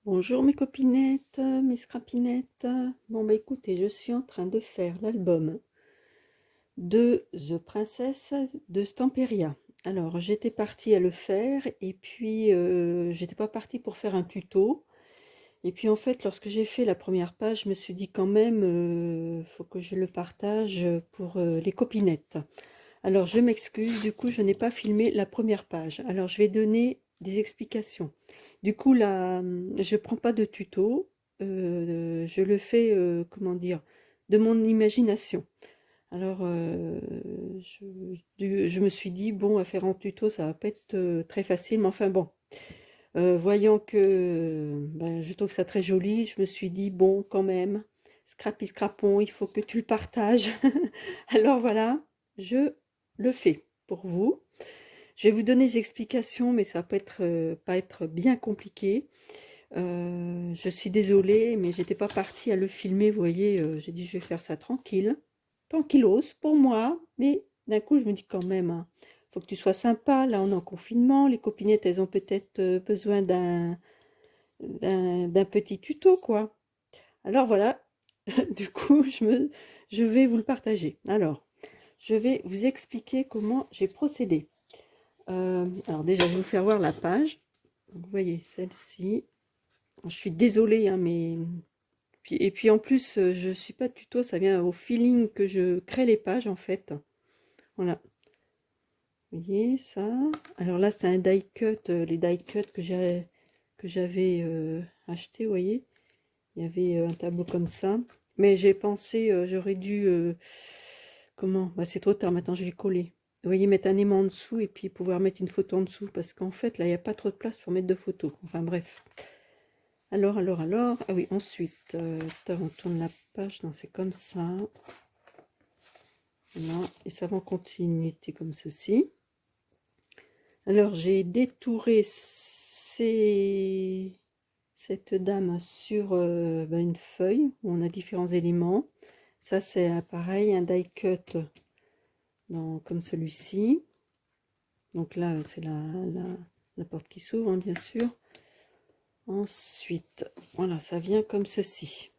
Bonjour mes copinettes, mes scrapinettes. Bon bah écoutez, je suis en train de faire l'album de The Princess de Stamperia. Alors j'étais partie à le faire et puis j'étais pas partie pour faire un tuto. Et puis en fait lorsque j'ai fait la première page, je me suis dit quand même faut que je le partage pour les copinettes. Alors je m'excuse, du coup je n'ai pas filmé la première page. Alors je vais donner des explications. Du coup là, je prends pas de tuto, je le fais, comment dire, de mon imagination. Alors je me suis dit, bon, à faire en tuto, ça va pas être très facile, mais enfin bon, voyant que ben, je trouve ça très joli, je me suis dit, bon, quand même, Scrappy Scrapon, il faut que tu le partages. Alors voilà, je le fais pour vous. Je vais vous donner des explications, mais ça va pas être bien compliqué. Je suis désolée, mais j'étais pas partie à le filmer, vous voyez, j'ai dit je vais faire ça tranquille, tranquillos pour moi, mais d'un coup je me dis quand même, hein, faut que tu sois sympa, là on est en confinement, les copinettes elles ont peut-être besoin d'un petit tuto quoi. Alors voilà, du coup je vais vous le partager. Alors, je vais vous expliquer comment j'ai procédé. Alors déjà, je vais vous faire voir la page. Vous voyez celle-ci. Je suis désolée, hein, mais... Et puis en plus, je ne suis pas tuto, ça vient au feeling que je crée les pages, en fait. Voilà. Vous voyez ça. Alors là, c'est un die cut, les die cut que j'avais acheté, vous voyez. Il y avait un tableau comme ça. Mais j'ai pensé, j'aurais dû... comment? Bah, c'est trop tard, maintenant je vais coller. Vous voyez, mettre un aimant en dessous et puis pouvoir mettre une photo en dessous. Parce qu'en fait, là, il n'y a pas trop de place pour mettre de photos. Enfin, bref. Alors. Ah oui, ensuite, on tourne la page. Non, c'est comme ça. Voilà. Et ça va en continuité comme ceci. Alors, j'ai détouré cette dame sur une feuille où on a différents éléments. Ça, c'est pareil, un die cut comme celui-ci. Donc là, c'est la porte qui s'ouvre, hein, bien sûr. Ensuite, voilà, ça vient comme ceci.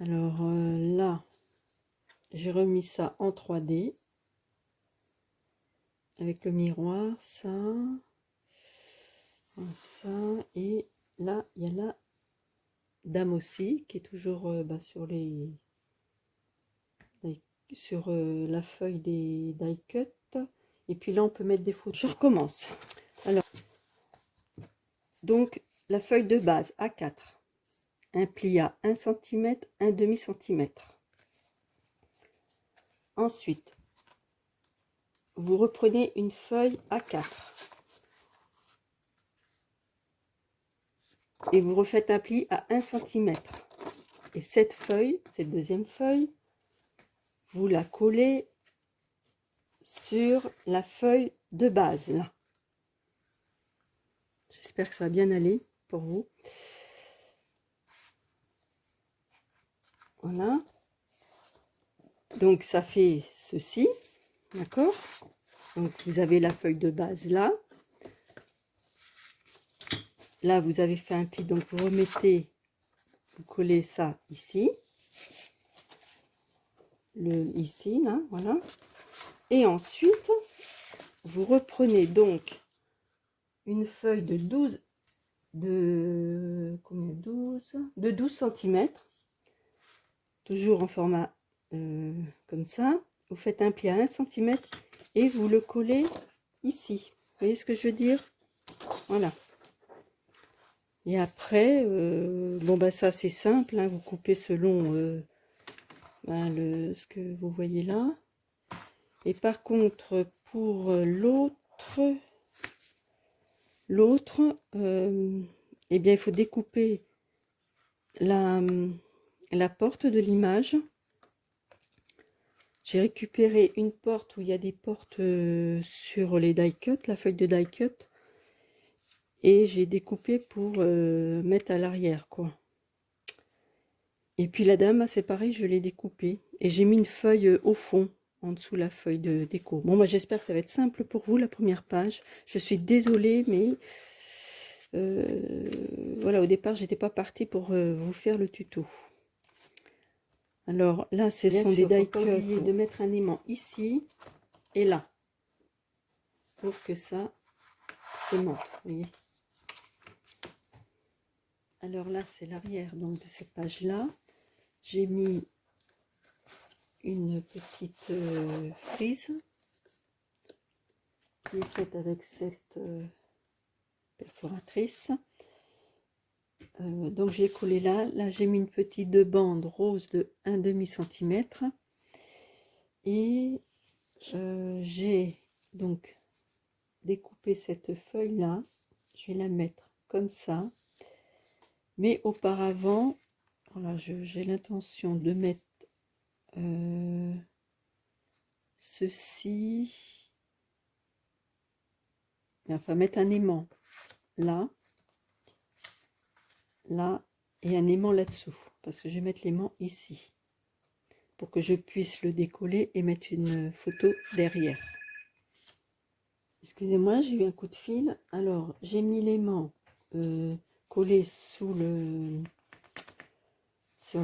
Alors là, j'ai remis ça en 3D avec le miroir, ça, et là, il y a la dame aussi qui est toujours sur la feuille des die cut. Et puis là, on peut mettre des photos. Je recommence. Alors, donc, la feuille de base A4. Un pli à 1 cm, 1 demi-centimètre. Ensuite, vous reprenez une feuille A4 et vous refaites un pli à 1 cm. Et cette feuille, cette deuxième feuille, vous la collez sur la feuille de base là. J'espère que ça va bien aller pour vous. Voilà. Donc ça fait ceci, d'accord? Donc vous avez la feuille de base là. Là vous avez fait un pli, donc vous remettez, vous collez ça ici. Ici là, voilà. Et ensuite vous reprenez donc une feuille de 12 combien, 12 cm, toujours en format comme ça. Vous faites un pli à 1 cm et vous le collez ici. Vous voyez ce que je veux dire? Voilà. Et après, bon bah ça c'est simple, hein, vous coupez selon ce que vous voyez là. Et par contre, pour l'autre, eh bien il faut découper la porte de l'image. J'ai récupéré une porte où il y a des portes sur les die cut, la feuille de die cut, et j'ai découpé pour mettre à l'arrière quoi. Et puis la dame, c'est pareil, je l'ai découpée et j'ai mis une feuille au fond, en dessous la feuille de déco. Bon, moi j'espère que ça va être simple pour vous la première page. Je suis désolée, mais Voilà, au départ, j'étais pas partie pour vous faire le tuto. Alors là, ce sont des die cuts. De mettre un aimant ici et là pour que ça s'aimante, vous voyez. Alors là, c'est l'arrière donc de cette page-là. J'ai mis une petite frise qui est faite avec cette perforatrice. Donc j'ai collé là. Là, j'ai mis une petite bande rose de 1,5 cm. Et j'ai donc découpé cette feuille-là. Je vais la mettre comme ça. Mais auparavant, voilà, j'ai l'intention de mettre ceci, enfin mettre un aimant là, là et un aimant là-dessous, parce que je vais mettre l'aimant ici, pour que je puisse le décoller et mettre une photo derrière. Excusez-moi, j'ai eu un coup de fil. Alors, j'ai mis l'aimant collé sur le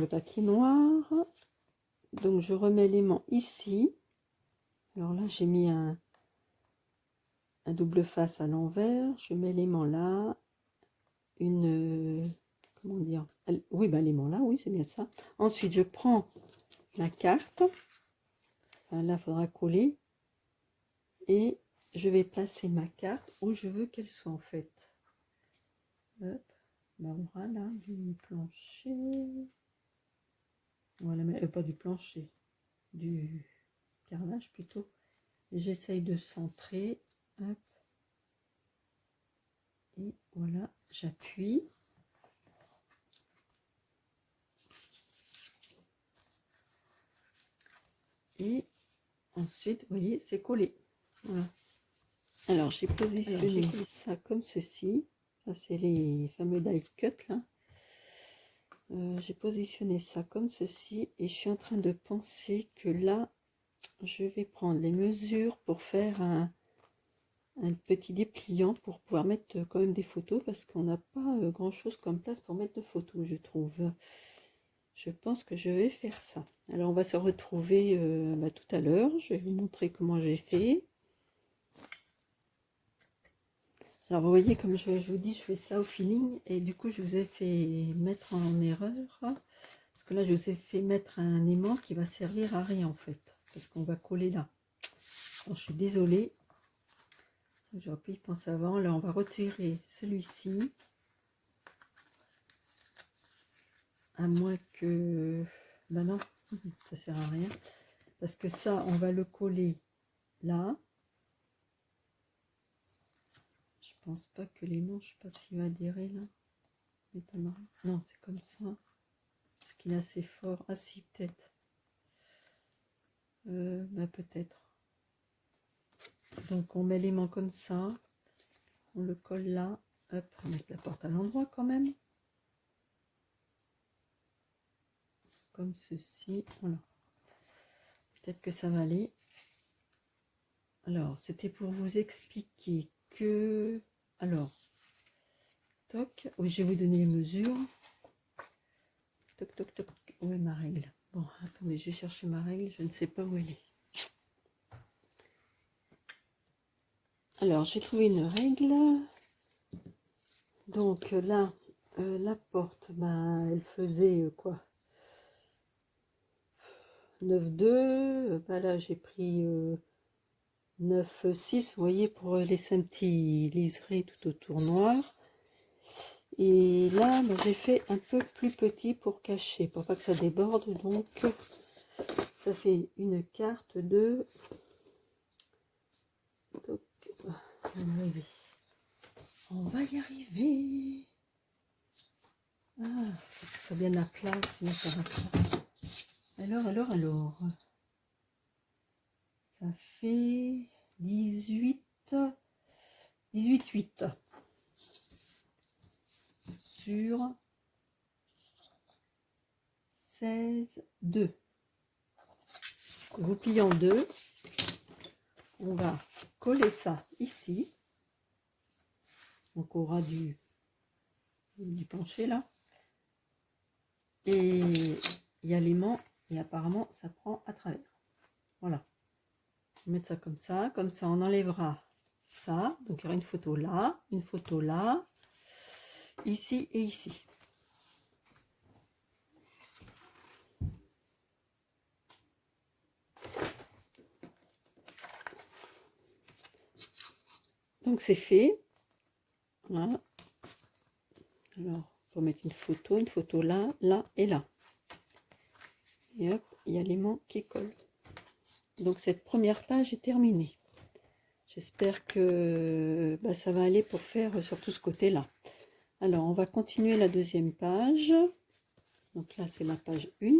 papier noir. Donc, je remets l'aimant ici. Alors là, j'ai mis un double face à l'envers. Je mets l'aimant là. Comment dire? Oui, ben, l'aimant là, oui, c'est bien ça. Ensuite, je prends la carte. Enfin, là, il faudra coller. Et je vais placer ma carte où je veux qu'elle soit, en fait. Hop. Ben, voilà, du plancher. Voilà, mais pas du plancher, du carrelage plutôt. J'essaye de centrer. Hop. Et voilà, j'appuie. Et ensuite, vous voyez, c'est collé. Voilà. Alors, j'ai positionné ça comme ceci. Ça, c'est les fameux die cut là. J'ai positionné ça comme ceci et je suis en train de penser que là, je vais prendre les mesures pour faire un petit dépliant pour pouvoir mettre quand même des photos parce qu'on n'a pas grand chose comme place pour mettre de photos, je trouve. Je pense que je vais faire ça. Alors, on va se retrouver tout à l'heure. Je vais vous montrer comment j'ai fait. Alors, vous voyez, comme je vous dis, je fais ça au feeling. Et du coup, je vous ai fait mettre en erreur. Parce que là, je vous ai fait mettre un aimant qui va servir à rien, en fait. Parce qu'on va coller là. Alors, je suis désolée. J'aurais pu y penser avant. Là, on va retirer celui-ci. À moins que... Ben non, ça sert à rien. Parce que ça, on va le coller là. Je pense pas que l'aimant, je sais pas s'il va adhérer là. Non, c'est comme ça. Est-ce qu'il est assez fort? Ah si, peut-être. Peut-être. Donc on met l'aimant comme ça. On le colle là. Hop, on met la porte à l'endroit quand même. Comme ceci. Voilà. Peut-être que ça va aller. Alors, c'était pour vous expliquer que... Alors, toc. Oui, je vais vous donner les mesures. Toc, toc, toc. Où est ma règle? Bon, attendez, je vais chercher ma règle. Je ne sais pas où elle est. Alors, j'ai trouvé une règle. Donc là, la porte, ben, elle faisait quoi? 9,2. Ben là, j'ai pris 9,6. Vous voyez, pour laisser un petit liseré tout autour noir. Et là, ben, j'ai fait un peu plus petit pour cacher, pour pas que ça déborde. Donc, ça fait une carte de... Donc, on va y arriver. Ah, faut que ce soit bien à plat, sinon ça va pas. Alors. Ça fait 18, 8 sur 16, 2. Vous pliez en deux. On va coller ça ici. Donc, on aura du du plancher là. Et il y a l'aimant et apparemment ça prend à travers. Voilà. On va mettre ça, comme ça on enlèvera ça. Donc il y aura une photo là, ici et ici. Donc c'est fait. Voilà. Alors, pour mettre une photo là, là et là. Et hop, il y a l'aimant qui colle. Donc cette première page est terminée. J'espère que ça va aller pour faire surtout ce côté-là. Alors, on va continuer la deuxième page. Donc là, c'est la page 1.